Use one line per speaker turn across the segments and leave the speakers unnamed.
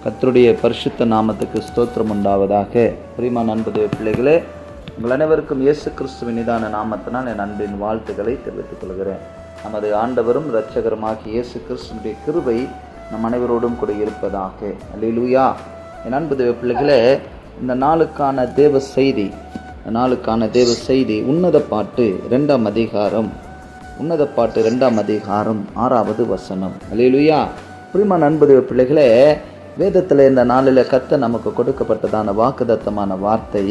கர்த்தருடைய பரிசுத்த நாமத்துக்கு ஸ்தோத்திரம் உண்டாவதாக. பிரியமான அன்பு பிள்ளைகளே, உங்கள் அனைவருக்கும் இயேசு கிறிஸ்துவின் நிதான நாமத்தினால் என் அன்பின் வாழ்த்துக்களை தெரிவித்துக் கொள்கிறேன். நமது ஆண்டவரும் இரட்சகருமாகிய இயேசு கிறிஸ்துவினுடைய கிருபை நம் அனைவரோடும் கூட இருப்பதாக. அல்லேலூயா. என் அன்பு பிள்ளைகளே, இந்த நாளுக்கான தேவ செய்தி உன்னத பாட்டு 2ஆம் அதிகாரம் 6வது வசனம். அல்லேலூயா. பிரியமான அன்பு பிள்ளைகளே, வேதத்தில் இந்த நாளில் கர்த்தர் நமக்கு கொடுக்கப்பட்டதான வாக்குத்தத்தமான வார்த்தை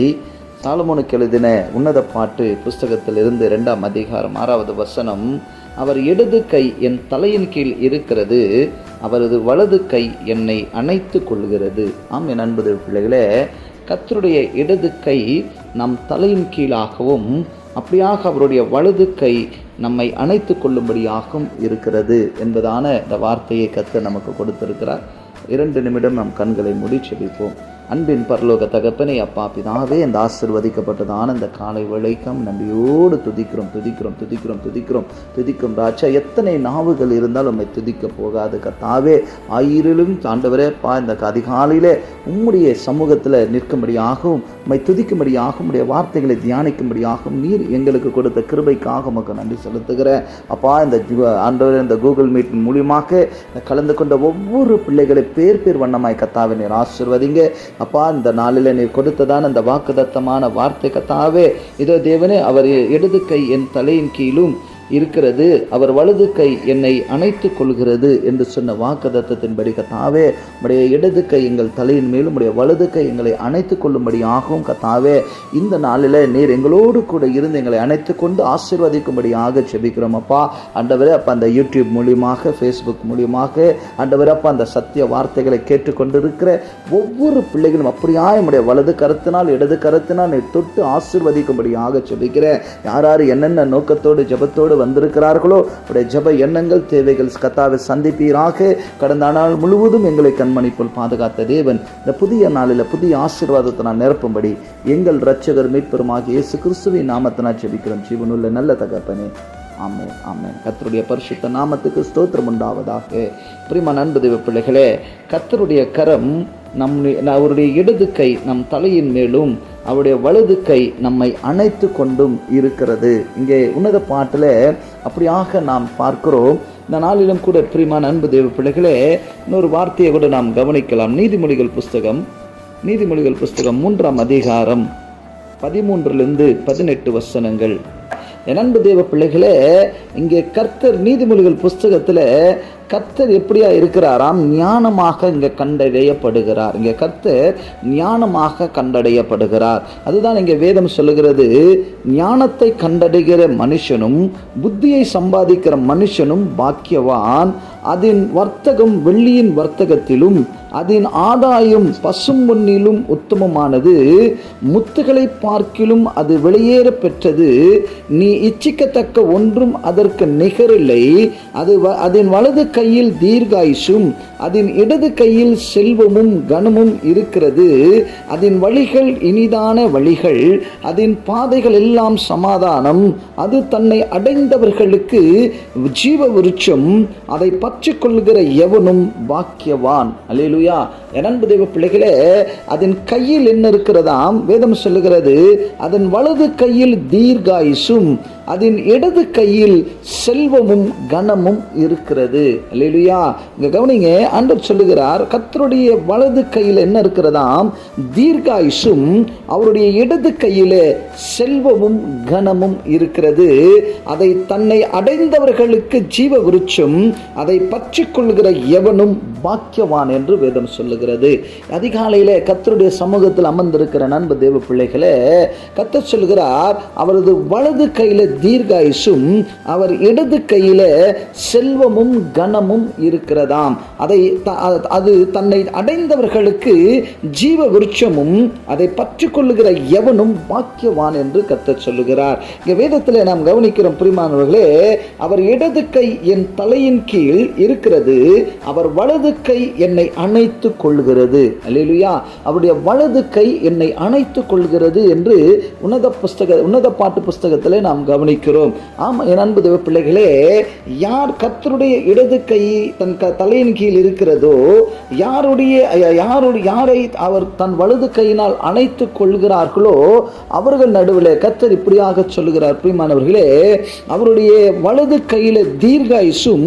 சாலமோனுக்கு எழுதின உன்னத பாட்டு புஸ்தகத்திலிருந்து 2ஆம் அதிகாரம் 6வது வசனம். அவர் இடது கை என் தலையின் கீழ் இருக்கிறது, அவரது வலது கை என்னை அணைத்து கொள்கிறது. ஆம் என் அன்பு பிள்ளைகளே, கர்த்தருடைய இடது கை நம் தலையின் கீழாகவும் அப்படியாக அவருடைய வலது கை நம்மை அணைத்து கொள்ளும்படியாகவும் இருக்கிறது என்பதான இந்த வார்த்தையை கர்த்தர் நமக்கு கொடுத்திருக்கிறார். 2 நிமிடம் நம் கண்களை மூடி செபிப்போம். அன்பின் பரலோக தகப்பனே, அப்பா பிதாவே, இந்த ஆசீர்வதிக்கப்பட்டதான இந்த காலை வேளைக்கும் நன்றியோடு துதிக்கிறோம் ராஜா. எத்தனை நாவுகள் இருந்தாலும் உம்மை துதிக்க போகாது கர்த்தாவே. ஆயிரிலும் ஆண்டவரே இந்த அதிகாலையிலே உம்முடைய சமூகத்தில் நிற்கும்படியாகவும் உம்மை துதிக்கும்படியாகவும் உடைய வார்த்தைகளை தியானிக்கும்படியாகவும் நீர் எங்களுக்கு கொடுத்த கிருபைக்காக உமக்கு நன்றி செலுத்துகிறேன் அப்பா. இந்த கூகுள் மீட் மூலியமாக கலந்து கொண்ட ஒவ்வொரு பிள்ளைகளை பேர் வண்ணமாய் கர்த்தாவே நீர் ஆசீர்வதிங்க அப்பா. இந்த நாளில் நீர் கொடுத்ததான அந்த வாக்குத்தத்தமான வார்த்தை கர்த்தாவே, இதோ தேவனே, அவர் இடது கை என் தலையின் கீழும் இருக்கிறது, அவர் வலது கை என்னை அணைத்து கொள்கிறது என்று சொன்ன வாக்குத்தத்தத்தின்படி கர்த்தாவே, உடைய இடது கை எங்கள் தலையின் மேலும் உடைய வலது கை எங்களை அணைத்து கொள்ளும்படி ஆகும் கர்த்தாவே. இந்த நாளில் நீர் எங்களோடு கூட இருந்து எங்களை அணைத்து கொண்டு ஆசீர்வதிக்கும்படியாக செபிக்கிறோம் அப்பா. ஆண்டவரே அப்பா, அந்த யூடியூப் மூலியமாக, ஃபேஸ்புக் மூலியமாக ஆண்டவரே அப்பா, அந்த சத்திய வார்த்தைகளை கேட்டுக்கொண்டிருக்கிற ஒவ்வொரு பிள்ளைகளும் அப்படியாய் உடைய வலது கரத்தினால் இடது கரத்தினால் நீர் தொட்டு ஆசீர்வதிக்கும்படியாக செபிக்கிறேன். யார் என்னென்ன நோக்கத்தோடு ஜெபத்தோடு வந்திருக்கிறார்களோ உடைய ஜெப எண்ணங்கள், தேவைகள் கர்த்தாவை சந்திப்பீராக. கடந்த நாள் முழுவதும் எங்களை கண்மணிப்போல் பாதுகாத்த தேவன் இந்த புதிய நாளில் புதிய ஆசீர்வாதத்தை நான் நிரப்பும்படி எங்கள் இரட்சகர் மீட்பெருமாகிய இயேசு கிறிஸ்துவின் நாமத்தினால் ஜெபிக்கிறோம் ஜீவனுள்ள நல்ல தகப்பனே. ஆமென், ஆமென். கர்த்தருடைய பரிசுத்த நாமத்துக்கு ஸ்தோத்திரம் உண்டாவதாக. பிரியமான அன்பு பிள்ளைகளே, கர்த்தருடைய கரம் அவருடைய இடது கை நம் தலையின் மேலும் அவருடைய வலது கை நம்மை அணைத்து கொண்டும் இருக்கிறது. இங்கே உன்னத பாட்டில் அப்படியாக நாம் பார்க்கிறோம். இந்த நாளிலும் கூட பிரியமான அன்பு தேவ பிள்ளைகளே, இன்னொரு வார்த்தையை கூட நாம் கவனிக்கலாம். நீதிமொழிகள் புஸ்தகம் 3ஆம் அதிகாரம் 13 18 வசனங்கள். என் அன்பு தேவ பிள்ளைகளே, இங்கே கர்த்தர் நீதிமொழிகள் புஸ்தகத்தில் கர்த்தர் எப்படியா இருக்கிறாராம்? ஞானமாக இங்கே கண்டறியப்படுகிறார். இங்கே கர்த்தர் ஞானமாக கண்டறியப்படுகிறார். அதுதான் இங்கே வேதம் சொல்லுகிறது. ஞானத்தை கண்டடைகிற மனுஷனும் புத்தியை சம்பாதிக்கிற மனுஷனும் பாக்கியவான். அதன் வர்த்தகம் வெள்ளியின் வர்த்தகத்திலும் அதன் ஆதாயம் பசும் பொன்னிலும் உத்தமமானது. முத்துகளை பார்க்கிலும் அது வெளியேற பெற்றது. நீ இச்சிக்கத்தக்க ஒன்றும் அதற்கு நிகரில்லை. அதன் வலது கையில் தீர்காயுசும் அதன் இடது கையில் செல்வமும் கனமும் இருக்கிறது. அதன் வழிகள் இனிதான வழிகள், அதன் பாதைகள் எல்லாம் சமாதானம். அது தன்னை அடைந்தவர்களுக்கு ஜீவ விருட்சம், அதை பற்றி கொள்கிற எவனும் பாக்கியவான். அல்லேலூயா. என் அன்பு தேவ பிள்ளைகளே, அதன் கையில் என்ன இருக்கிறதாம்? வேதம் சொல்லுகிறது, அதன் வலது கையில் தீர்காயுசும் அதன் இடது கையில் செல்வமும் கனமும் இருக்கிறது. அல்லேலூயா. இங்க கவனிங்க, ஆண்டவர் சொல்லுகிறார், கர்த்தருடைய வலது கையில் என்ன இருக்கிறதாம்? தீர்காயுசும் அவருடைய இடது கையிலே செல்வமும் கனமும் இருக்கிறது. அதை தன்னை அடைந்தவர்களுக்கு ஜீவ விருட்சம், அதை பற்றி கொள்கிற எவனும் பாக்கியவான் என்று வேதம் சொல்லுகிறது. அதிகாலையிலே கர்த்தருடைய சமூகத்தில் அமர்ந்திருக்கிற நண்பு தேவ பிள்ளைகளே, கர்த்தர் சொல்லுகிறார், அவரது வலது கையில தீர்காயுசும் அவர் இடது கையில செல்வமும் கனமும் இருக்கிறதாம். அது தன்னை அடைந்தவர்களுக்கு ஜீவ விருட்சமும், அதை பற்றி கொள்ளுகிற எவனும் பாக்கியவான் என்று கர்த்தர் சொல்லுகிறார். இங்க வேதத்தில் நாம் கவனிக்கிறோம் பிரியமானவர்களே, அவர் இடது கை என் தலையின் கீழ் இருக்கிறது, அவர் வலது கை என்னை அணைத்து கொள்கிறது. அல்லேலூயா. அவருடைய வலது கை என்னை அணைத்து கொள்கிறது என்று உன்னத பாட்டு புஸ்தகத்திலே நாம் கவனிக்கிறோம். கவனிக்கிறோம். ஆமாம், என் அன்பு தேவ பிள்ளைகளே, யார் கர்த்தருடைய இடது கை தன் தலையின் கீழ் இருக்கிறதோ, யாரை அவர் தன் வலது கையினால் அணைத்து கொள்கிறார்களோ அவர்கள் நடுவில் கர்த்தர் இப்படியாக சொல்லுகிறார், பிரியமானவர்களே, அவருடைய வலது கையில தீர்காயுசும்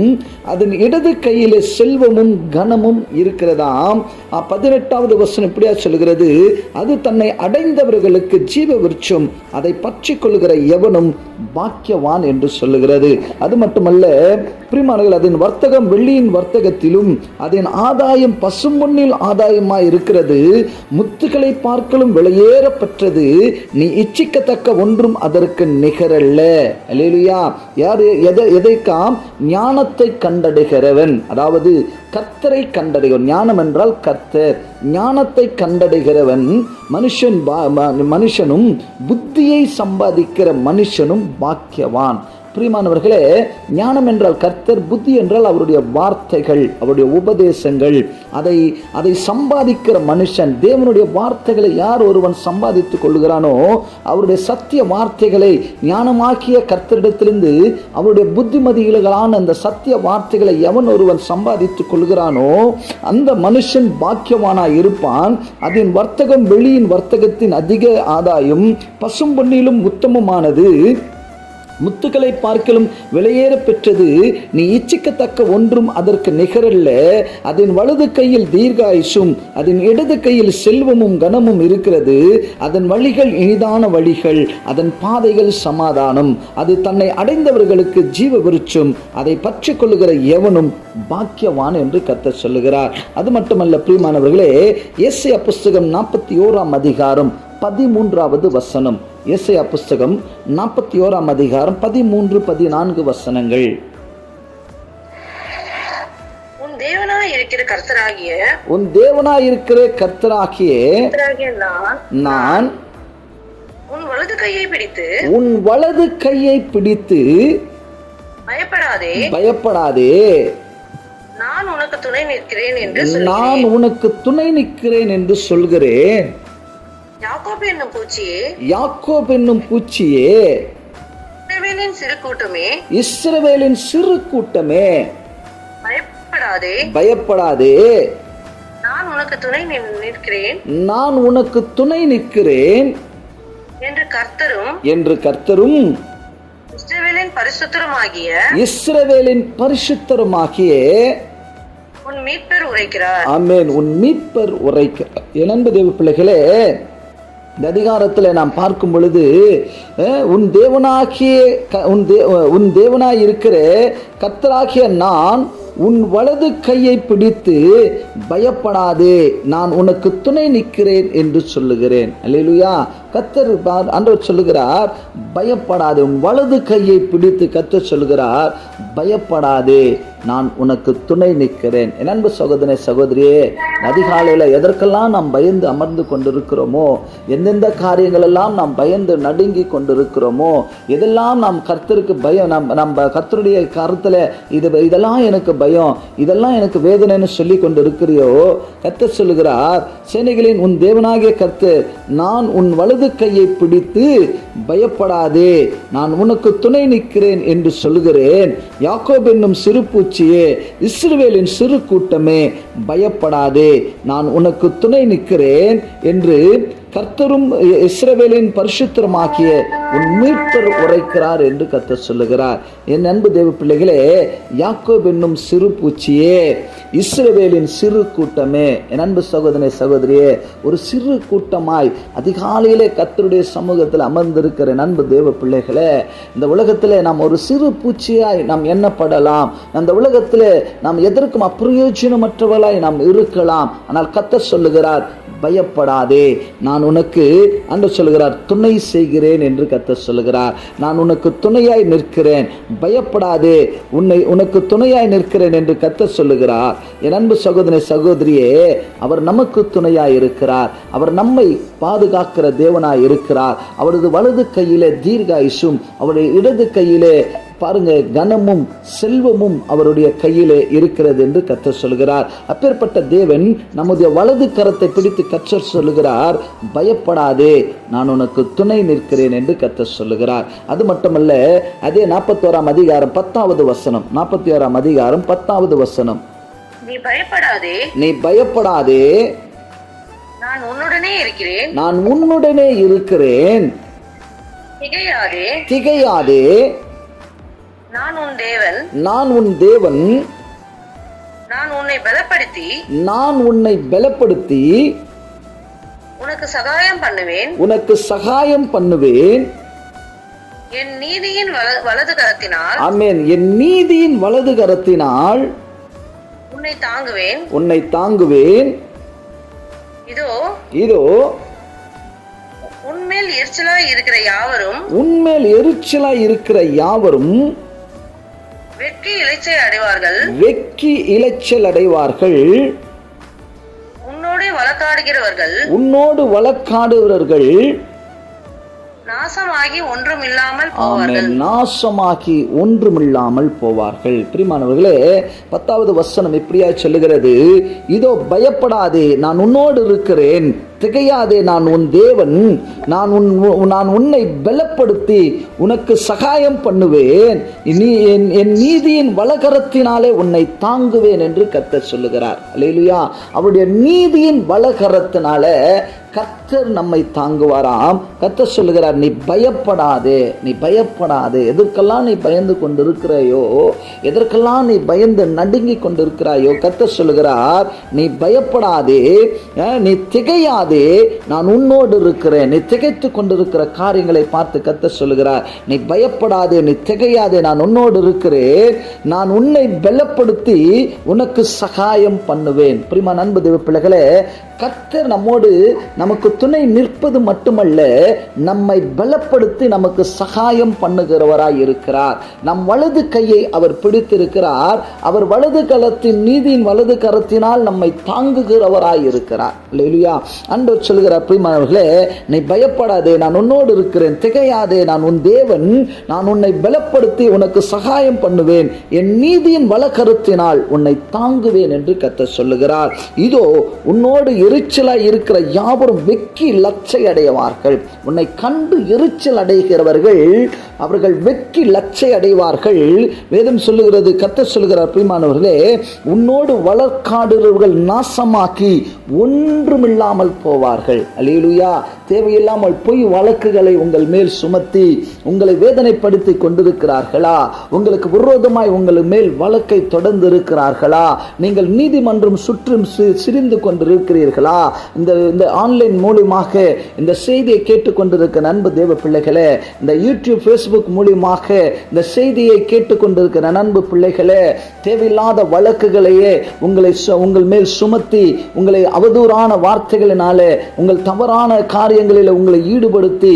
அதன் இடது கையில செல்வமும் கனமும் இருக்கிறதாம். 18வது வசனம் இப்படியா சொல்லுகிறது, அது தன்னை அடைந்தவர்களுக்கு ஜீவ விருட்சம், அதை பற்றி கொள்ளுகிற எவனும் பாக்கியவான் என்று சொல்லுகிறது. அது மட்டுமல்ல பிரியமானவர்களே, அதன் வர்த்தகம் வெள்ளியின் வர்த்தகத்திலும் அதன் ஆதாயம் பசும்பொன்னில் ஆதாயமாய் இருக்கிறது, முத்துக்களை பார்க்கலும் விலையேற பெற்றது, நீ இச்சிக்கத்தக்க ஒன்றும் அதற்கு நிகரல்ல. அல்லேலூயா. யார் எதைக்காம்? ஞானத்தை கண்டடைகிறவன், அதாவது கர்த்தரை கண்டடைகிறவன். ஞானம் என்றால் கர்த்தர். ஞானத்தை கண்டடைகிறவன் மனுஷனும் புத்தியை சம்பாதிக்கிற மனுஷனும் பாக்கியவான். பிரியமானவர்களே, ஞானம் என்றால் கர்த்தர், புத்தி என்றால் அவருடைய வார்த்தைகள், அவருடைய உபதேசங்கள். அதை சம்பாதிக்கிற மனுஷன், தேவனுடைய வார்த்தைகளை யார் ஒருவன் சம்பாதித்துக் கொள்கிறானோ, அவருடைய சத்திய வார்த்தைகளை ஞானமாக்கிய கர்த்தரிடத்திலிருந்து அவருடைய புத்திமதிகளான அந்த சத்திய வார்த்தைகளை எவன் ஒருவன் சம்பாதித்துக் கொள்கிறானோ அந்த மனுஷன் பாக்கியவானாய் இருப்பான். அதன் வர்த்தகம் வெளியின் வர்த்தகத்தின் அதிக ஆதாயம் பசும்பொன்னிலும் உத்தமமானது, முத்துக்களை பார்க்கலும் விலையேற பெற்றது, நீ இச்சிக்கத்தக்க ஒன்றும் அதற்கு நிகரல்ல. அதன் வலது கையில் தீர்காயுசும் அதன் இடது கையில் செல்வமும் கனமும் இருக்கிறது, அதன் வழிகள் இனிதான வழிகள், அதன் பாதைகள் சமாதானம், அது தன்னை அடைந்தவர்களுக்கு ஜீவ விருட்சம், அதை பற்றி கொள்ளுகிற எவனும் பாக்கியவான் என்று கர்த்தர் சொல்லுகிறார். அது மட்டுமல்ல பிரியமானவர்களே, ஏசாயா புஸ்தகம் 41ஆம் அதிகாரம் 13வது வசனம். ஏசாயா புஸ்தகம் 41ஆம் அதிகாரம் 13, 14 வசனங்கள்.
உன் தேவனாய் இருக்கிற கர்த்தராகிய
நான்
உன் வலது கையை பிடித்து பயப்படாதே நான் உனக்கு துணை நிற்கிறேன் என்று சொல்கிறேன். யாக்கோபு என்னும் பூச்சியே, இஸ்ரவேலின் சிறு கூட்டமே, பயப்படாதே நான் உனக்கு துணை நிற்கிறேன் என்று கர்த்தரும் இஸ்ரவேலின் பரிசுத்தருமாகிய உன் மீட்பர் உரைக்கிறார். ஆமென். உன் மீட்பர் உரைக்கிறார். என் அன்பு தேவ பிள்ளைகளே, இந்த அதிகாரத்தில் நாம் பார்க்கும் பொழுது உன் தேவனாய் இருக்கிற கர்த்தராகிய நான் உன் வலது கையை பிடித்து பயப்படாதே, நான் உனக்கு துணை நிற்கிறேன் என்று சொல்லுகிறேன். அல்லேலூயா. கர்த்தர் ஆண்டவர் சொல்லுகிறார், பயப்படாதே. உன் வலது கையை பிடித்து கர்த்தர் சொல்லுகிறார், பயப்படாதே, நான் உனக்கு துணை நிற்கிறேன். என் அன்பு சகோதரனே, சகோதரியே, அதிகாலையில் எதற்கெல்லாம் நாம் பயந்து அமர்ந்து கொண்டிருக்கிறோமோ, எந்தெந்த காரியங்கள் எல்லாம் நாம் பயந்து நடுங்கி கொண்டிருக்கிறோமோ, எதெல்லாம் நாம் கர்த்தருக்கு பயம், நம்ம கர்த்தருடைய கருத்தில் இதெல்லாம் எனக்கு பயம், இதெல்லாம் எனக்கு வேதனைன்னு சொல்லி கொண்டு இருக்கிறியோ, கர்த்தர் சொல்லுகிறார், சேனைகளின் உன் தேவனாகிய கர்த்தர், நான் உன் வலது கையை பிடித்து பயப்படாதே, நான் உனக்கு துணை நிற்கிறேன் என்று சொல்லுகிறேன். யாக்கோபு என்னும் சிறு பூச்சியே, இஸ்ரவேலின் சிறு கூட்டமே, பயப்படாதே, நான் உனக்கு துணை நிற்கிறேன் என்று கர்த்தரும் இஸ்ரவேலின் பரிசுத்தருமாகிய உன் மீட்பர் உரைக்கிறார் என்று கர்த்தர் சொல்லுகிறார். என் அன்பு தேவ பிள்ளைகளே, யாக்கோபு என்னும் சிறு பூச்சியே, இஸ்ரவேலின் சிறு கூட்டமே, என் அன்பு சகோதரனே, சகோதரியே, ஒரு சிறு கூட்டமாய் அதிகாலையிலே கர்த்தருடைய சமூகத்தில் அமர்ந்திருக்கிற அன்பு தேவ பிள்ளைகளே, இந்த உலகத்தில் நாம் ஒரு சிறு பூச்சியாய் நாம் எண்ணப்படலாம். அந்த உலகத்தில் நாம் எதற்கும் அப்பிரயோஜனமற்றவர்களாய் நாம் இருக்கலாம். ஆனால் கர்த்தர் சொல்லுகிறார், பயப்படாதே, நான் உனக்கு அன்று சொல்லுகிறார் துணை செய்கிறேன் என்று கர்த்தர் சொல்லுகிறார். நான் உனக்கு துணையாய் நிற்கிறேன், பயப்படாதே, உனக்கு துணையாய் நிற்கிறேன் என்று கர்த்தர் சொல்லுகிறார். என் அன்பு சகோதரனே, சகோதரியே, அவர் நமக்கு துணையாய் இருக்கிறார். அவர் நம்மை பாதுகாக்கிற தேவனாய் இருக்கிறார். அவரது வலது கையிலே தீர்காயுசும் அவருடைய இடது கையிலே பாருங்க, கனமும் செல்வமும் அவருடைய கையிலே இருக்கிறது என்று கர்த்தர் சொல்கிறார். அப்பேற்பட்ட தேவன் நம்முடைய வலது கரத்தை பிடித்து கர்த்தர் சொல்லுகிறார், பயப்படாதே, நான் உனக்கு துணை நிற்கிறேன் என்று கர்த்தர் சொல்லுகிறார். அது மட்டுமல்ல, அதே 41ஆம் அதிகாரம் 10வது வசனம், 41ஆம் அதிகாரம் 10வது வசனம், நீ பயப்படாதே,
நான் உன்னுடனே இருக்கிறேன்,
நான் உன்னுடனே இருக்கிறேன், திகையாதே,
நான் உன் தேவன்,
நான் உன் தேவன்,
நான் உன்னை பலப்படுத்தி,
நான் உன்னை பலப்படுத்தி
உனக்கு சகாயம் பண்ணுவேன்,
உனக்கு சகாயம் பண்ணுவேன்,
என் நீதியின் வலது கரத்தினால்,
ஆமென், என் நீதியின் வலது கரத்தினால்
உன்னை தாங்குவேன்,
உன்னை தாங்குவேன்,
இதோ
இதோ
உன்மேல் எரிச்சலாய் இருக்கிற யாவரும்,
உன்மேல் எரிச்சலாய் இருக்கிற யாவரும்
வெட்கி இளைச்சல் அடைவார்கள்,
வெட்கி இளைச்சல் அடைவார்கள்,
உன்னோடு வழக்காடுகிறவர்கள்,
உன்னோடு வழக்காடுகிறவர்கள்
நாசமாகி ஒன்றும் இல்லாமல்
ஆமென்,
போவார்கள்,
நாசமாகி ஒன்றுமில்லாமல் போவார்கள். பிரியமானவர்களே, 10வது வசனம் இப்படியா சொல்லுகிறது, இதோ பயப்படாதே, நான் உன்னோடு இருக்கிறேன், திகையாதே, நான் உன் தேவன், நான் உன்னை பலப்படுத்தி உனக்கு சகாயம் பண்ணுவேன், நீ என் நீதியின் வலகரத்தினாலே உன்னை தாங்குவேன் என்று கர்த்தர் சொல்லுகிறார். அல்லேலூயா. அவருடைய நீதியின் வலகரத்தினால கர்த்தர் நம்மை தாங்குவாராம். கர்த்தர் சொல்லுகிறார், நீ பயப்படாதே, நீ பயப்படாதே. எதற்கெல்லாம் நீ பயந்து கொண்டிருக்கிறாயோ, எதற்கெல்லாம் நீ பயந்து நடுங்கி கொண்டிருக்கிறாயோ, கர்த்தர் சொல்லுகிறார், நீ பயப்படாதே, நீ திகையாதே, நான் உன்னோடு இருக்கிறேன். நீ திகைத்து கொண்டிருக்கிற காரியங்களை பார்த்து கர்த்தர் சொல்லுகிறார், நீ பயப்படாதே, நீ திகையாதே, நான் உன்னோடு இருக்கிறேன், நான் உன்னை பலப்படுத்தி உனக்கு சகாயம் பண்ணுவேன். பிரியமான அன்பு தேவ பிள்ளைகளே, கர்த்தர் நம்மோடு நமக்கு துணை நிற்பது மட்டுமல்ல, நம்மை பலப்படுத்தி நமக்கு சகாயம் பண்ணுகிறவராய் இருக்கிறார். நம் வலது கையை அவர் பிடித்திருக்கிறார். அவர் வலது கரத்தின் நீதியின் வலது கரத்தினால் நம்மை தாங்குகிறவராய் இருக்கிறார். அல்லேலூயா. ஆண்டவர் சொல்கிறார், பிரியமானவர்களே, நீ பயப்படாதே, நான் உன்னோடு இருக்கிறேன், திகையாதே, நான் உன் தேவன், நான் உன்னை பலப்படுத்தி உனக்கு சகாயம் பண்ணுவேன், என் நீதியின் வலக்கரத்தினால் உன்னை தாங்குவேன் என்று கர்த்தர் சொல்லுகிறார். இதோ உன்னோடு எரிச்சலாய் இருக்கிற யாவரும் வெட்கி லட்சை அடைவார்கள். உன்னை கண்டு எரிச்சல் அடைகிறவர்கள் அவர்கள் வெட்கி லட்சை அடைவார்கள். வேதம் சொல்லுகிறது, கர்த்தர் சொல்லுகிறார், பிரியமானவர்களே, உன்னோடு வழக்காடுகிறவர்கள் நாசமாக்கி ஒன்றுமில்லாமல் போவார்கள். அல்லேலூயா. தேவையில்லாமல் பொய் வழக்குகளை உங்கள் மேல் சுமத்தி உங்களை வேதனைப்படுத்தி கொண்டிருக்கிறார்களா? உங்களுக்கு விரோதமாய் உங்கள் மேல் வழக்கை தொடர்ந்து இருக்கிறார்களா? நீங்கள் நீதிமன்றம் சுற்றும் சிரிந்து கொண்டிருக்கிறீர்களா? இந்த ஆன்லைன் மூலமாக இந்த செய்தியை கேட்டுக்கொண்டிருக்கிற நண்பு தேவ பிள்ளைகளே, இந்த யூடியூப் ஃபேஸ்புக் மூலமாக இந்த செய்தியை கேட்டுக்கொண்டிருக்கிற நண்பு பிள்ளைகளே, தேவையில்லாத வழக்குகளையே உங்கள் மேல் சுமத்தி உங்களை அவதூறான வார்த்தைகளினாலே உங்கள் தவறான காரியங்களில் உங்களை ஈடுபடுத்தி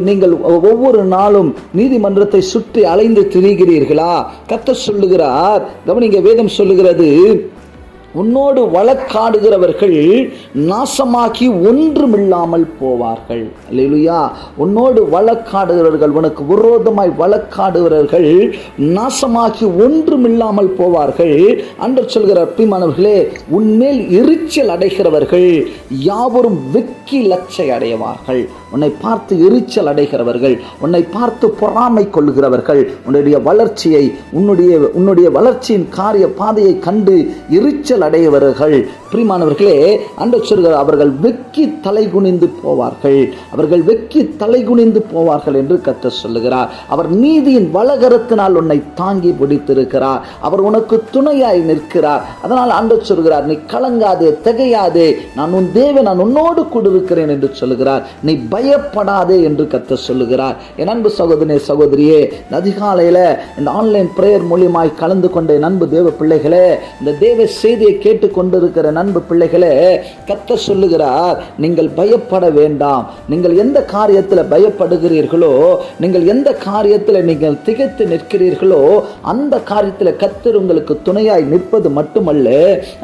நீங்கள் ஒவ்வொரு நாளும் நீதிமன்றத்தை சுற்றி அலைந்து திரிகிறீர்களா? கர்த்தர் சொல்லுகிறார், கவனிங்க, வேதம் சொல்லுகிறது, உன்னோடு வழக்காடுகிறவர்கள் நாசமாக்கி ஒன்றுமில்லாமல் போவார்கள். அல்லேலூயா. உன்னோடு வழக்காடுகிறவர்கள், உனக்கு விரோதமாய் வழக்காடுகிறவர்கள் நாசமாக்கி ஒன்றுமில்லாமல் போவார்கள். ஆண்டவர் சொல்கிறார், பிரியமானவர்களே, உன்மேல் எரிச்சல் அடைகிறவர்கள் யாவரும் வெட்கி லட்சை அடைவார்கள். உன்னை பார்த்து எரிச்சல் அடைகிறவர்கள், உன்னை பார்த்து பொறாமை கொள்கிறவர்கள், உன்னுடைய வளர்ச்சியை உன்னுடைய வளர்ச்சியின் காரிய பாதையை கண்டு எரிச்சல் அடையவர்கள், பிரியமானவர்களே, ஆண்டவர் சொல்கிறார், அவர்கள் வெட்கி தலை குனிந்து போவார்கள், அவர்கள் வெட்கி தலை குனிந்து போவார்கள் என்று கர்த்தர் சொல்லுகிறார். அவர் நீதியின் வலகரத்தினால் உன்னை தாங்கி பிடித்திருக்கிறார். அவர் உனக்கு துணையாய் நிற்கிறார். அதனால் ஆண்டவர் சொல்கிறார், நீ கலங்காதே, திகையாதே, நான் உன் தேவன், நான் உன்னோடு கூட இருக்கிறேன் என்று சொல்லுகிறார். நீ பயப்படாதே என்று கர்த்தர் சொல்லுகிறார். என் அன்பு சகோதரனே, சகோதரியே, அதிகாலையில் இந்த ஆன்லைன் பிரேயர் மூலியமாய் கலந்து கொண்ட அன்பு தேவ பிள்ளைகளே, இந்த தேவ செய்தியை கேட்டுக்கொண்டிருக்கிற நண்பு பிள்ளைகளே, கர்த்தர் சொல்லுகிறார், நீங்கள் பயப்பட வேண்டாம். நீங்கள் எந்த காரியத்தில் பயப்படுகிறீர்களோ, நீங்கள் எந்த காரியத்தில் நீங்கள் திகைத்து நிற்கிறீர்களோ, அந்த காரியத்தில் கர்த்தர் உங்களுக்கு துணையாய் நிற்பது மட்டுமல்ல,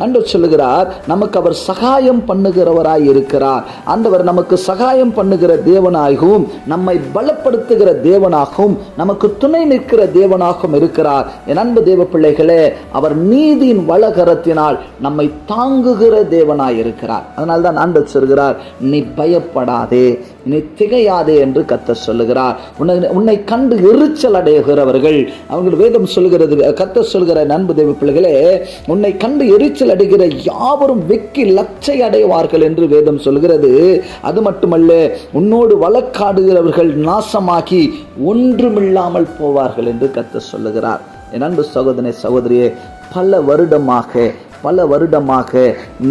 ஆண்டவர் சொல்லுகிறார், நமக்கு அவர் சகாயம் பண்ணுகிறவராய் இருக்கிறார். ஆண்டவர் நமக்கு சகாயம் பண்ணுகிற பண்ணுகிற தேவனாகவும் நம்மை பலப்படுத்துகிற தேவனாகவும் நமக்கு துணை நிற்கிற தேவனாகவும் இருக்கிறார். என் அன்பு தேவ பிள்ளைகளே, அவர் நீதியின் வலகரத்தினால் நம்மை தாங்குகிற தேவனாய் இருக்கிறார். அதனால்தான் ஆண்டவர் சொல்கிறார், நீ பயப்படாதே, நீ திகையாதே என்று கர்த்தர் சொல்லுகிறார். உன்னை கண்டு எரிச்சல் அடைகிறவர்கள், அவர்கள் வேதம் சொல்லுகிறது, கர்த்தர் சொல்கிற அன்பு தேவ பிள்ளைகளே, உன்னை கண்டு எரிச்சல் அடைகிற யாவரும் வெக்கி லச்சை அடைவார்கள் என்று வேதம் சொல்கிறது. அது மட்டுமல்ல, உன்னோடு வழக்காடுகிறவர்கள் நாசமாகி ஒன்றுமில்லாமல் போவார்கள் என்று கர்த்தர் சொல்லுகிறார். என் அன்பு சகோதரனே, சகோதரியே, பல வருடமாக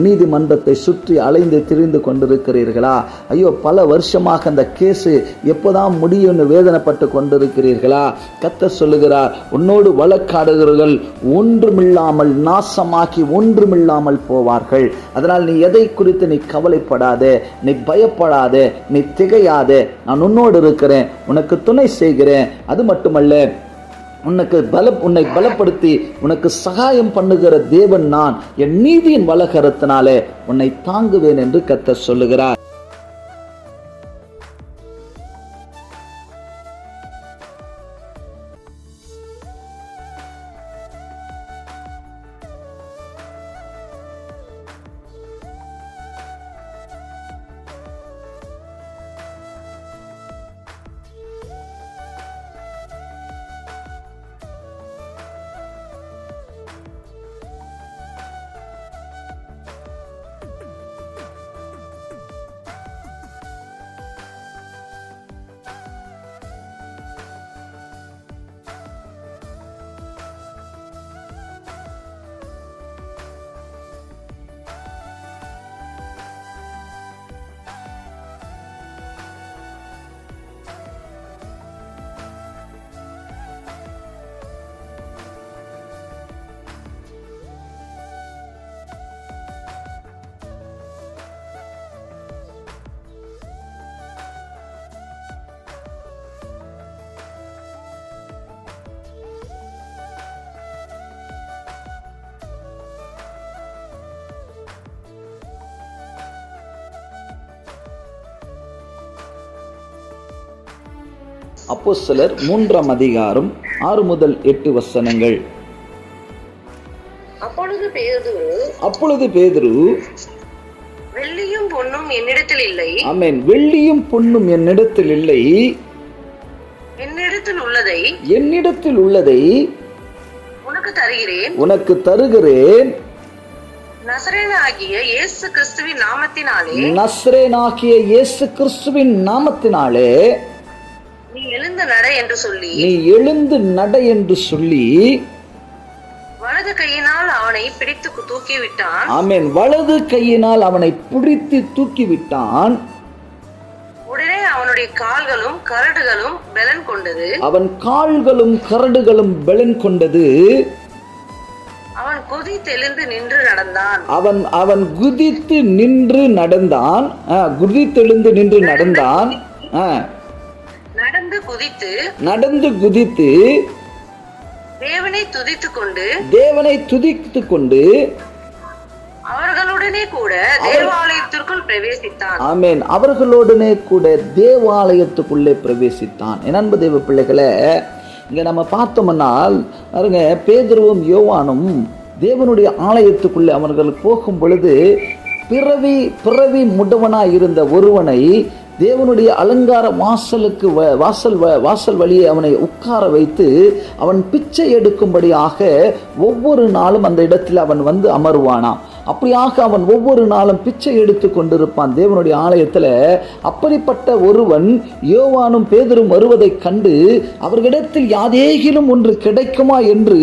நீதிமன்றத்தை சுற்றி அலைந்து திரிந்து கொண்டிருக்கிறீர்களா? ஐயோ, பல வருஷமாக அந்த கேஸு எப்போதான் முடியும்னு வேதனைப்பட்டு கொண்டிருக்கிறீர்களா? கர்த்தர் சொல்லுகிறார், உன்னோடு வழக்காடுகிறவர்கள் ஒன்றுமில்லாமல் நாசமாக்கி ஒன்றுமில்லாமல் போவார்கள். அதனால் நீ எதை குறித்து நீ கவலைப்படாதே, நீ பயப்படாதே, நீ திகையாதே. நான் உன்னோடு இருக்கிறேன், உனக்கு துணை செய்கிறேன். அது மட்டுமல்ல, உன்னை பலப்படுத்தி உனக்கு சகாயம் பண்ணுகிற தேவன் நான். என் நீதியின் வலகரத்தினாலே உன்னை தாங்குவேன் என்று கர்த்தர் சொல்லுகிறார். அப்போஸ்தலர் 3ஆம் அதிகாரம் 6 முதல் 8 வசனங்கள். அப்பொழுது பேதுரு,
வெள்ளியும் பொன்னும் என்னிடத்தில் இல்லை.
ஆமென். வெள்ளியும் பொன்னும் என்னிடத்தில் இல்லை, என்னிடத்தில் உள்ளதை உனக்கு தருகிறேன்.
நசரேனாகிய இயேசு கிறிஸ்துவின் நாமத்தினாலே நீ எழுந்து நட என்று சொல்லி வலது கையினால் அவனை பிடித்து தூக்கிவிட்டான்.
ஆமென். வலது கையினால் அவனை பிடித்து தூக்கிவிட்டான்.
உடனே அவனுடைய கால்களும் கரடுகளும் பெலன் கொண்டது.
அவன் கால்களும் கரடுகளும் பெலன் கொண்டது.
அவன் குதித்தெழுந்து நின்று நடந்தான்.
அவன் குதித்து நின்று நடந்தான். குதித்தெழுந்து நின்று நடந்தான். நடந்து குதித்து
தேவனை துதித்துக் கொண்டு அவர்களுடனே கூட தேவாலயத்திற்குள் பிரவேசித்தான்.
ஆமென். அவர்களுடனே கூட தேவாலயத்துக்குள்ளே பிரவேசித்தான். என் அன்பு தேவ பிள்ளைகளே, இங்க நம்ம பார்த்தோம்னால் பாருங்க, பேதுருவும் யோவானும் தேவனுடைய ஆலயத்துக்குள்ளே அவர்கள் போகும் பொழுது பிறவி முடவனாய் இருந்த ஒருவனை தேவனுடைய அலங்கார வாசல் வழியே அவனை உட்கார வைத்து அவன் பிச்சை எடுக்கும்படியாக ஒவ்வொரு நாளும் அந்த இடத்தில் அவன் வந்து அமருவானாம். அப்படியாக அவன் ஒவ்வொரு நாளும் பிச்சை எடுத்து கொண்டிருப்பான் தேவனுடைய ஆலயத்தில். அப்படிப்பட்ட ஒருவன் யோவானும் பேதுரும் வருவதைக் கண்டு அவர்களிடத்தில் யாதேகிலும் ஒன்று கிடைக்குமா என்று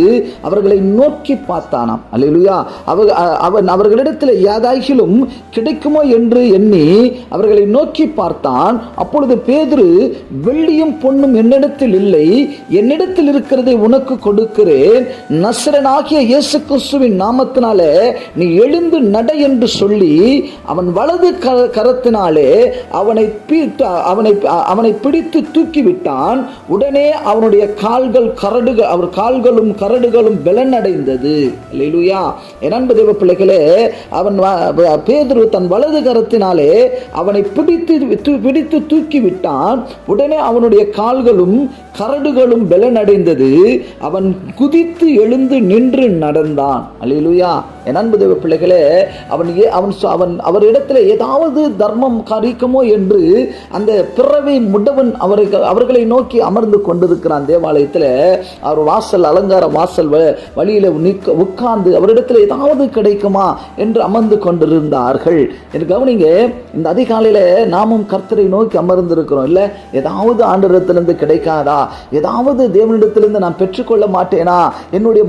அவர்களை நோக்கி பார்த்தானாம். அல்லேலூயா. அவன் அவர்களிடத்தில் யாதாகிலும் கிடைக்குமோ என்று எண்ணி அவர்களை நோக்கி பார்த்தான். அப்பொழுது பேதுரு, வெள்ளியும் பொன்னும் என்னிடத்தில் இல்லை, என்னிடத்தில் இருக்கிறதை உனக்கு கொடுக்கிறேன். நசரேயனாகிய இயேசு கிறிஸ்துவின் நாமத்தினாலே நீ எழுந்து நட என்று சொல்லி அவன் வலது கரத்தினாலே அவனை பிடித்து தூக்கிவிட்டான். உடனே அவனுடைய கால்களும் கரடுகளும் பலனடைந்தது. அல்லேலூயா. என் அன்பு தேவ பிள்ளைகளே, பேதுரு தன் வலது கரத்தினாலே அவனை பிடித்து தூக்கிவிட்டான். உடனே அவனுடைய கால்களும் கரடுகளும் பலனடைந்தது. அவன் குதித்து எழுந்து நின்று நடந்தான். அல்லேலூயா. என் அன்பு தேவ பிள்ளைகளே, அவரிடத்தில் ஏதாவது தர்மம் காரிக்குமோ என்று அந்த பிறவி முடவன் அவர்களை நோக்கி அமர்ந்து கொண்டிருக்கிறான். தேவாலயத்தில் அவர் வாசல், அலங்கார வாசல் வழியில உட்கார்ந்து அவரிடத்தில் ஏதாவது கிடைக்குமா என்று அமர்ந்து கொண்டிருந்தார்கள். என்று கவனிங்க, இந்த அதிகாலையில நாமும் கர்த்தரை நோக்கி அமர்ந்திருக்கிறோம் இல்ல? ஏதாவது ஆண்டவரிடத்திலிருந்து கிடைக்காதா? ஏதாவது தேவனிடத்திலிருந்து நான் பெற்றுக்கொள்ள மாட்டேனா? என்னுடைய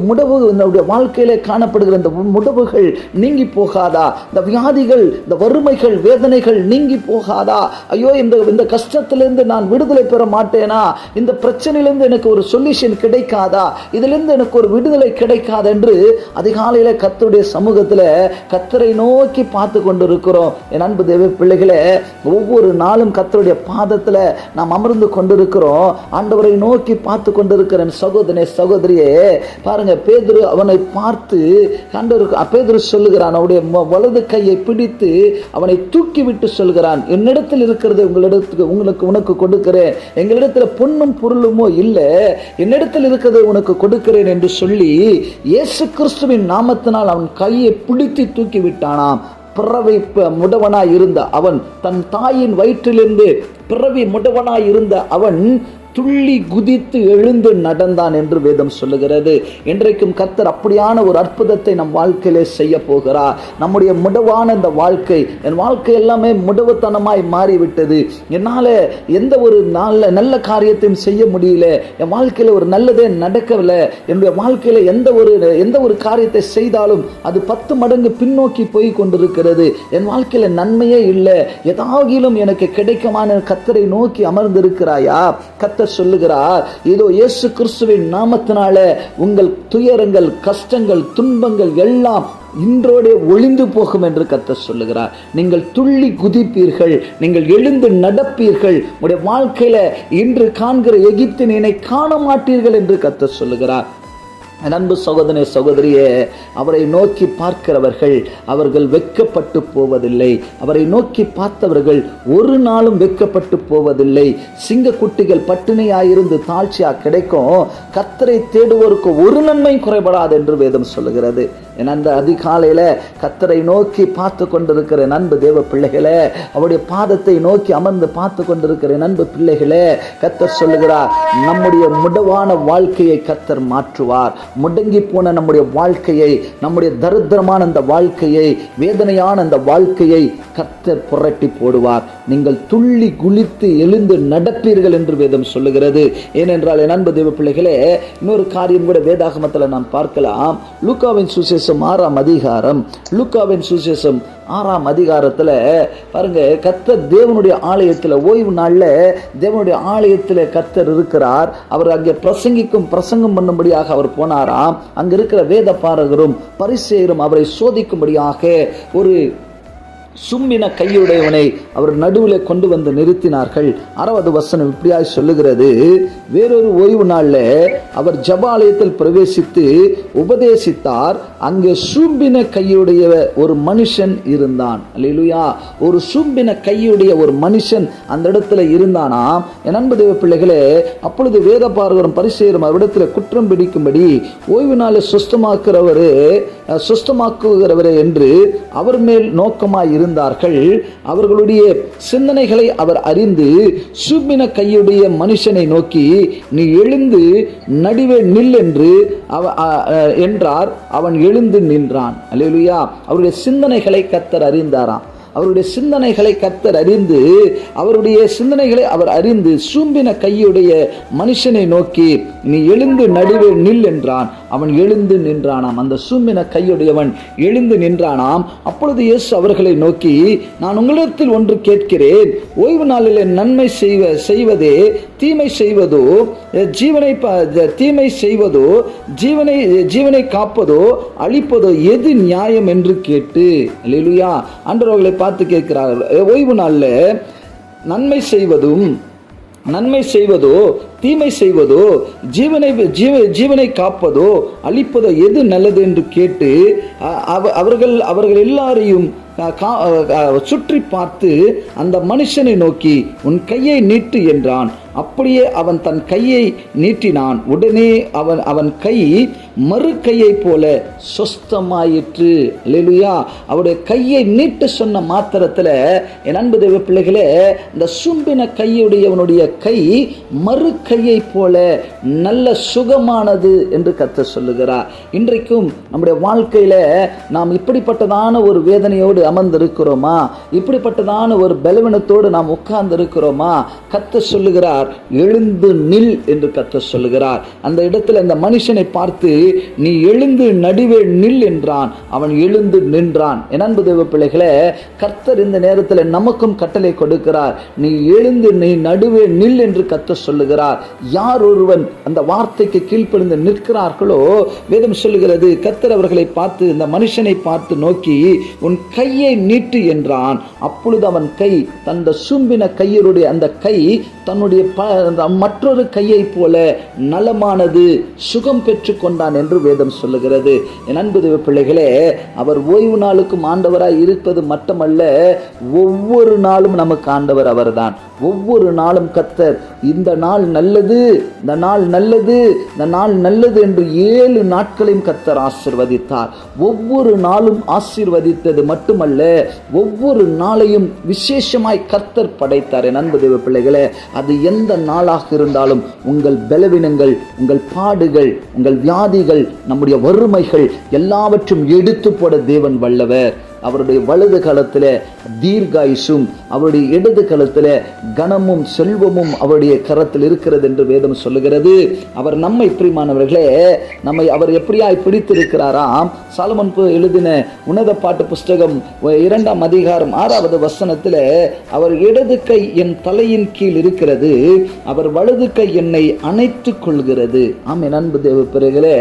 வாழ்க்கையில காணப்படுகிற இந்த முடவுகள் நீங்கி போகாதா? இந்த வியாதிகள், இந்த வறுமைகள், வேதனைகள் நீங்கி போகாதா? ஐயோ, இந்த கஷ்டத்திலிருந்து நான் விடுதலை பெற மாட்டேனா? இந்த பிரச்சனையிலிருந்து எனக்கு ஒரு சொல்யூஷன் கிடைக்காதா? இதிலிருந்து எனக்கு ஒரு விடுதலை கிடைக்காது என்று அதிகாலையில கர்த்தருடைய சமூகத்துல கர்த்தரை நோக்கி பார்த்து கொண்டிருக்கிறோம். என் அன்பு தேவ பிள்ளைகளே, ஒவ்வொரு நாளும் கர்த்தருடைய பாதத்துல நாம் அமர்ந்து கொண்டிருக்கிறோம். ஆண்டவரை நோக்கி பார்த்து கொண்டிருக்கிற சகோதரனே, சகோதரியே, பாருங்க, பேதுரு அவனை பார்த்து பேதுரு சொல்லுகிறான், அவனுடைய வலது கையை பிடித்து அவனை தூக்கி விட்டு சொல்கிறான், என்னிடத்தில் இருக்கிறது உனக்கு கொடுக்கிறேன். எங்களிடத்தில் பொன்னும் பொருளுமோ இல்லை, என்னிடத்தில் இருக்கிறது உனக்கு கொடுக்கிறேன் என்று சொல்லி இயேசு கிறிஸ்துவின் நாமத்தினால் அவன் கையை பிடித்து தூக்கி விட்டானாம். பிறவி முடவனாய் இருந்த அவன், தன் தாயின் வயிற்றிலிருந்து பிறவி முடவனாய் இருந்த அவன் துள்ளி குதித்து எழுந்து நடந்தான் என்று வேதம் சொல்லுகிறது. இன்றைக்கும் கர்த்தர் அப்படியான ஒரு அற்புதத்தை நம் வாழ்க்கையிலே செய்ய போகிறார். நம்முடைய முடவான இந்த வாழ்க்கை, என் வாழ்க்கை எல்லாமே முடவுத்தனமாய் மாறிவிட்டது, என்னால் எந்த ஒரு நல்ல காரியத்தையும் செய்ய முடியல, என் வாழ்க்கையில் ஒரு நல்லதே நடக்கவில்லை, என்னுடைய வாழ்க்கையில் எந்த ஒரு காரியத்தை செய்தாலும் அது 10 மடங்கு பின்னோக்கி போய் கொண்டிருக்கிறது, என் வாழ்க்கையில் நன்மையே இல்லை, ஏதாகிலும் எனக்கு கிடைக்குமான கர்த்தரை நோக்கி அமர்ந்திருக்கிறாயா? கர்த்தர் சொல்லுகிறார், இதோ இயேசு கிறிஸ்துவின் நாமத்தினால உங்கள் துயரங்கள், கஷ்டங்கள், துன்பங்கள் எல்லாம் இன்றோடே ஒளிந்து போகும் என்று கர்த்தர் சொல்லுகிறார். நீங்கள் துள்ளி குதிப்பீர்கள், நீங்கள் எழுந்து நடப்பீர்கள், உங்களுடைய வாழ்க்கையில இன்று காண்கிற எகிப்தினை காண மாட்டீர்கள் என்று கர்த்தர் சொல்லுகிறார். அன்பு சகோதரனே, சகோதரியே, அவரை நோக்கி பார்க்கிறவர்கள் அவர்கள் வெட்கப்பட்டு போவதில்லை. அவரை நோக்கி பார்த்தவர்கள் ஒரு நாளும் வெட்கப்பட்டு போவதில்லை. சிங்கக்குட்டிகள் பட்டினியாயிருந்து தாழ்ச்சியா கிடைக்கும், கர்த்தரை தேடுவோருக்கு ஒரு நன்மை குறைபடாது என்று வேதம் சொல்லுகிறது. அந்த அதிகாலையில கர்த்தரை நோக்கி பார்த்து கொண்டிருக்கிற அன்பு தேவ பிள்ளைகளே, அவருடைய பாதத்தை நோக்கி அமர்ந்து பார்த்து கொண்டிருக்கிற அன்பு பிள்ளைகளே, கர்த்தர் சொல்லுகிறார், நம்முடைய முடவான வாழ்க்கையை கர்த்தர் மாற்றுவார். முடங்கி போன நம்முடைய வாழ்க்கையை, நம்முடைய தரித்திரமான அந்த வாழ்க்கையை, வேதனையான அந்த வாழ்க்கையை கர்த்தர் புரட்டி போடுவார். நீங்கள் துள்ளி குளித்து எழுந்து நடப்பீர்கள் என்று வேதம் சொல்லுகிறது. ஏனென்றால் என் அன்பு தேவ பிள்ளைகளே, இன்னொரு காரியம் கூட வேதாகமத்தில் நாம் பார்க்கலாம். லூக்காவின் சுவிசேஷம் 6ஆம் அதிகாரம், லூக்காவின் சுவிசேஷம் 6ஆம் அதிகாரத்தில் பாருங்க, கர்த்தர் தேவனுடைய ஆலயத்தில் ஓய்வு நாளில் தேவனுடைய ஆலயத்தில் கர்த்தர் இருக்கிறார். அவர் அங்கே பிரசங்கம் பண்ணும்படியாக அவர் போனாராம். அங்கே இருக்கிற வேத பாரகரும் பரிசேயரும் அவரை சோதிக்கும்படியாக ஒரு சும்மின கையுடையவனை அவர் நடுவில் கொண்டு வந்து நிறுத்தினார்கள். 6வது வசனம் இப்படியாய் சொல்லுகிறது, வேறொரு ஓய்வு நாளில் அவர் ஜபாலயத்தில் பிரவேசித்து உபதேசித்தார். அங்கே சூம்பின கையுடைய ஒரு மனுஷன் இருந்தான். அல்லேலூயா. ஒரு சூம்பின கையுடைய ஒரு மனுஷன் அந்த இடத்துல இருந்தானாம். என் அன்பு தேவ பிள்ளைகளே, அப்பொழுது வேத பாரகரும் பரிசேயரும் அவரிடத்தில் குற்றம் பிடிக்கும்படி ஓய்வு நாளை சுஸ்தமாக்குகிறவரே என்று அவர் மேல் நோக்கமாய் இருந்தார்கள். அவர்களுடைய சிந்தனைகளை அவர் அறிந்து சூம்பின கையுடைய மனுஷனை நோக்கி, நீ எழுந்து நடுவே நில் என்றார். அவன் எழுந்து நின்றான். அல்லேலூயா. அவருடைய சிந்தனைகளை கர்த்தர் அறிந்தாராம். அவருடைய சிந்தனைகளை கர்த்தர் அறிந்து, அவருடைய சிந்தனைகளை அவர் அறிந்து சூம்பின கையுடைய மனுஷனை நோக்கி, நீ எழுந்து நடுவே நில் என்றான். அவன் எழுந்து நின்றானாம். அந்த சூம்பின கையுடையவன் எழுந்து நின்றானாம். அப்பொழுது இயேசு அவர்களை நோக்கி, நான் உங்களிடத்தில் ஒன்று கேட்கிறேன். ஓய்வு நாளிலே நன்மை செய்வதே தீமை செய்வதோ, தீமை செய்வதோ, ஜீவனை காப்பதோ காப்பதோ எது நியாயம் என்று கேட்டு, அல்லேலூயா, ஆண்டவர்களை பார்த்து கேட்கிறார்கள், ஓய்வு நாளில் நன்மை செய்வதோ தீமை செய்வதோ, ஜீவனை காப்பதோ அழிப்பதோ எது நல்லது என்று கேட்டு அவர்கள் எல்லாரையும் சுற்றி பார்த்து அந்த மனுஷனை நோக்கி, உன் கையை நீட்டு என்றான். அப்படியே அவன் தன் கையை நீட்டினான். உடனே அவன் கை மறு கையை போல சொஸ்தமாயிற்று. அல்லேலூயா. அவருடைய கையை நீட்டு சொன்ன மாத்திரத்தில், என் அன்பு தேவ பிள்ளைகளே, இந்த சும்பின கையுடையவனுடைய கை மறு கையை போல நல்ல சுகமானது என்று கர்த்தர் சொல்லுகிறார். இன்றைக்கும் நம்முடைய வாழ்க்கையில நாம் இப்படிப்பட்டதான ஒரு வேதனையோடு அமர்ந்திருக்கிறோமா? இப்படிப்பட்டதான ஒரு பலவீனத்தோடு நாம் உட்கார்ந்து இருக்கிறோமா? கர்த்தர் சொல்லுகிறார், எழுந்து நில் என்று கர்த்தர் சொல்லுகிறார். அந்த இடத்துல அந்த மனுஷனை பார்த்து, நீ எழுந்து நடுவே நில் என்றான். அவன் எழுந்து நின்றான். என் அன்பு தேவ பிள்ளைகளே, கர்த்தர் இந்த நேரத்தில் நமக்கும் கட்டளை கொடுக்கிறார். நீ எழுந்து நீ நடுவே நில் என்று கர்த்தர் சொல்லுகிறார். யார் ஒருவன் அந்த வார்த்தைக்கு கீழ்ப்படிந்து நிற்கிறார்களோ, வேதம் சொல்லுகிறது, கர்த்தர் அவர்களை பார்த்து, இந்த மனுஷனை பார்த்து நோக்கி, உன் கையை நீட்டு என்றான். அப்பொழுது அவன் கை, தந்த சூம்பின கையருடைய அந்த கை தன்னுடைய மற்றொரு கையை போல நலமானது, சுகம் பெற்று கொண்டான் என்று வேதம் சொல்லுகிறது. என் அன்பு தேவ பிள்ளைகளே, அவர் ஓய்வு நாளுக்கும் ஆண்டவராய் இருப்பது மட்டுமல்ல, ஒவ்வொரு நாளும் நமக்கு ஆண்டவர் அவர்தான். ஒவ்வொரு நாளும் கர்த்தர், இந்த நாள் நல்லது, இந்த நாள் நல்லது, இந்த நாள் நல்லது என்று 7 நாட்களையும் கர்த்தர் ஆசீர்வதித்தார். ஒவ்வொரு நாளும் ஆசீர்வதித்தது மட்டுமல்ல, ஒவ்வொரு நாளையும் விசேஷமாய் கர்த்தர் படைத்தார். என் அன்பு தேவ பிள்ளைகளே, அது எந்த நாளாக இருந்தாலும், உங்கள் பலவீனங்கள், உங்கள் பாடுகள், உங்கள் வியாதிகள், நம்முடைய வறுமைகள் எல்லாவற்றும் எடுத்து போட தேவன் வல்லவர். அவருடைய வலது கரத்தில் தீர்காயுசும், அவருடைய இடது கரத்தில் கனமும் செல்வமும் அவருடைய கரத்தில் இருக்கிறது என்று வேதம் சொல்லுகிறது. அவர் நம்மை, பிரியமானவர்களே, நம்மை அவர் எப்படியாய் பிடித்திருக்கிறாராம். சாலமோன் எழுதின உன்னத பாட்டு புஸ்தகம் 2ஆம் அதிகாரம் 6வது வசனத்தில், அவர் இடது கை என் தலையின் கீழ் இருக்கிறது, அவர் வலது கை என்னை அணைத்துக் கொள்கிறது. ஆமென். அன்பு தேவ பிள்ளைகளே,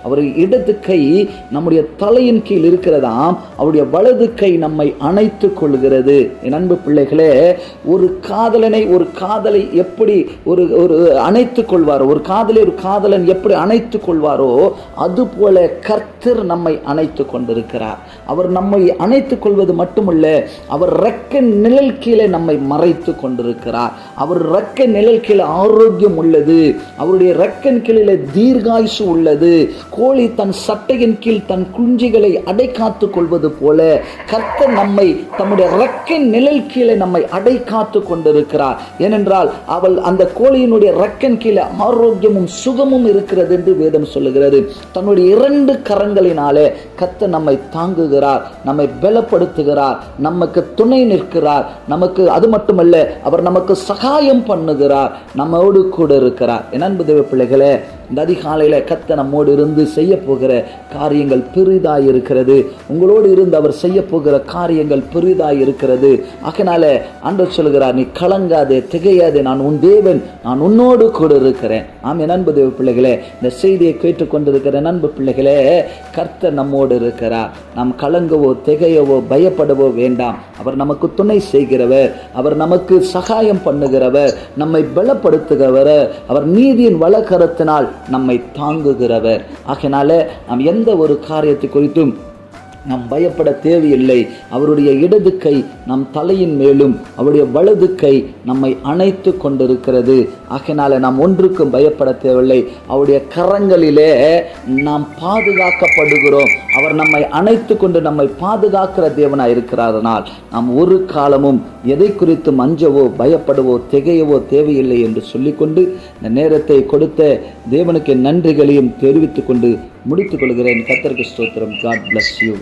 அவர் இடது கை நம்முடைய தலையின் கீழ் இருக்கிறதாம், அவருடைய வலது கை நம்மை அணைத்துக் கொள்கிறது. என் அன்பு பிள்ளைகளே, ஒரு காதலை எப்படி ஒரு அணைத்துக் கொள்வாரோ, ஒரு காதலன் எப்படி அணைத்துக் கொள்வாரோ, அதுபோல கர்த்தர் நம்மை அணைத்துக் கொண்டிருக்கிறார். அவர் நம்மை அணைத்துக் கொள்வது மட்டுமல்ல, அவர் ரெக்க நிழல் கீழே நம்மை மறைத்து கொண்டிருக்கிறார். அவர் ரெக்க நிழல் கீழே ஆரோக்கியம் உள்ளது. அவருடைய ரெக்கன் கீழே தீர்காயுசு உள்ளது. கோழி தன் சட்டையின் கீழ் தன் குஞ்சுகளை அடை காத்துக் கொள்வது போல கர்த்தர் நம்மை தம்முடைய ரெக்கின் நிழல் கீழே நம்மை அடை காத்து கொண்டிருக்கிறார். ஏனென்றால் அவள் அந்த கோழியினுடைய ரெக்கன் கீழே ஆரோக்கியமும் சுகமும் இருக்கிறது என்று வேதம் சொல்லுகிறது. தன்னுடைய 2 கரங்களினாலே கர்த்தர் நம்மை தாங்குகிறார், நம்மை பலப்படுத்துகிறார், நமக்கு துணை நிற்கிறார். நமக்கு அது மட்டுமல்ல, அவர் நமக்கு சகாயம் பண்ணுகிறார், நம்மோடு கூட இருக்கிறார். என் அன்பு தேவ பிள்ளைகளே, இந்த அதிகாலையில் கர்த்தர் நம்மோடு இருந்து செய்ய போகிற காரியங்கள் பெரிதாய் இருக்கிறது. உங்களோடு இருந்து அவர் செய்ய போகிற காரியங்கள் பெரிதாய் இருக்கிறது. ஆகையினால ஆண்டவர் சொல்கிறார், நீ கலங்காதே, திகையாதே, நான் உன் தேவன், நான் உன்னோடு கூட இருக்கிறேன். ஆமென். அன்பு தேவ பிள்ளைகளே, இந்த செய்தியை கேட்டுக்கொண்டிருக்கிற அன்பு பிள்ளைகளே, கர்த்தர் நம்மோடு இருக்கிறார். நாம் கலங்கவோ திகையவோ பயப்படவோ வேண்டாம். அவர் நமக்கு துணை செய்கிறவர், அவர் நமக்கு சகாயம் பண்ணுகிறவர், நம்மை பலப்படுத்துகிறவர், அவர் நீதியின் வலக்கரத்தினால் நம்மை தாங்குகிறவர். ஆகையினால நாம் எந்த ஒரு காரியத்தை குறித்தும் நாம் பயப்பட தேவையில்லை. அவருடைய இடது கை நம் தலையின் மேலும், அவருடைய வலது கை நம்மை அணைத்து கொண்டிருக்கிறது. ஆகையினால நாம் ஒன்றுக்கும் பயப்பட தேவையில்லை. அவருடைய கரங்களிலே நாம் பாதுகாக்கப்படுகிறோம். அவர் நம்மை அணைத்து கொண்டு நம்மை பாதுகாக்கிற தேவனாய் இருக்கிறாரனால் நாம் ஒரு காலமும் எதை குறித்து அஞ்சவோ பயப்படவோ திகையவோ தேவையில்லை என்று சொல்லிக்கொண்டு இந்த நேரத்தை கொடுத்த தேவனுக்கு நன்றிகளையும் தெரிவித்துக் கொண்டு முடித்துக் கொள்கிறேன். கர்த்தருக்கு ஸ்தோத்திரம். God bless you.